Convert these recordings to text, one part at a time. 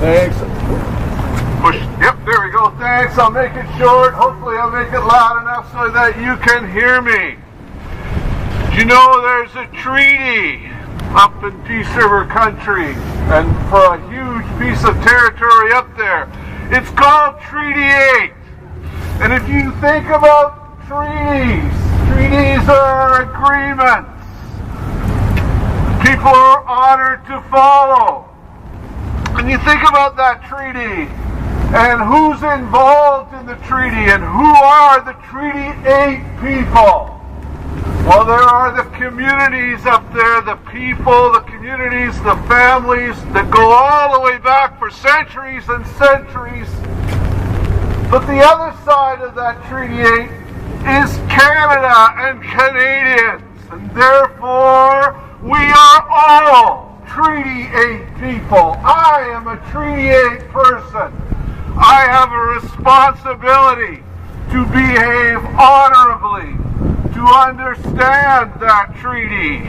Thanks. Push. Yep, there we go. Thanks. I'll make it short. Hopefully I'll make it loud enough so that you can hear me. Do you know there's a treaty up in Peace River country, and for a huge piece of territory up there? It's called Treaty 8. And if you think about treaties are agreements people are honored to follow. And you think about that treaty and who's involved in the treaty and who are the Treaty 8 people. Well, there are the communities up there, the people, the communities, the families that go all the way back for centuries and centuries. But the other side of that Treaty 8 is Canada and Canadians. And therefore, we are all Treaty 8 people. I am a Treaty 8 person. I have a responsibility to behave honorably, to understand that treaty,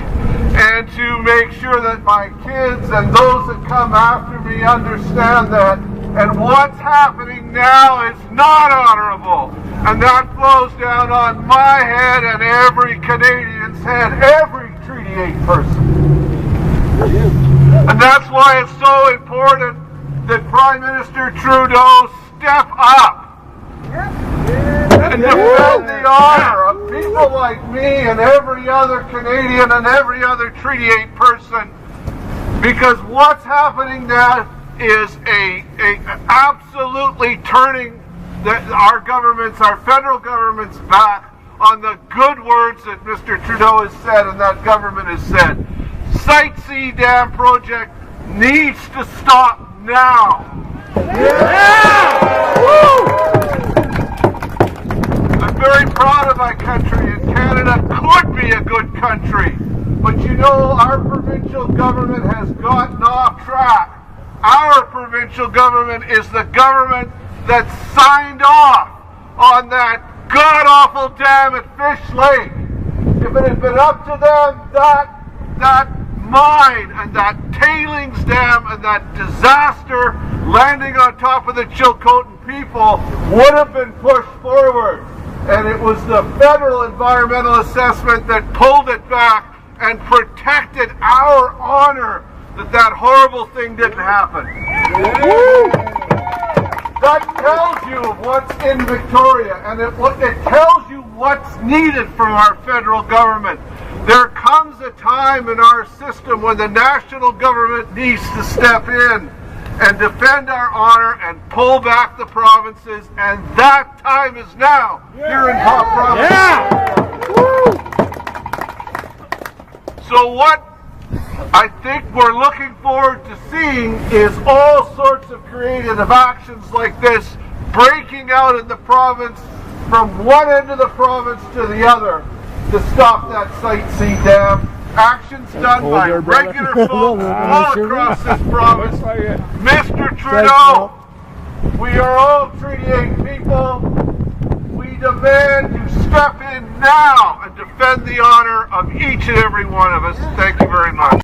and to make sure that my kids and those that come after me understand that. And what's happening now is not honorable. And that flows down on my head and every Canadian's head, every Treaty 8 person. And that's why it's so important that Prime Minister Trudeau step up and defend the honor of people like me and every other Canadian and every other Treaty 8 person, because what's happening now is a absolutely turning our government's, our federal government's back on the good words that Mr. Trudeau has said and that government has said. Site C Dam project needs to stop now. I'm very proud of my country, and Canada could be a good country. But you know, our provincial government has gotten off track. Our provincial government is the government that signed off on that god-awful dam at Fish Lake. If it had been up to them, that mine and that tailings dam and that disaster landing on top of the Chilcotin people would have been pushed forward. And it was the federal environmental assessment that pulled it back and protected our honor that horrible thing didn't happen. That tells you what's in Victoria, and it tells you what's needed from our federal government. There comes a time in our system when the national government needs to step in and defend our honor and pull back the provinces, and that time is now here in Pop Province. So what I think we're looking forward to seeing is all sorts of creative actions like this breaking out in the province from one end of the province to the other to stop that Site C Dam. Actions done by regular folks all across this province. Mr. Trudeau, we are all Treaty 8 people. We demand you step in now and defend the honor of each and every one of us. Thank you very much.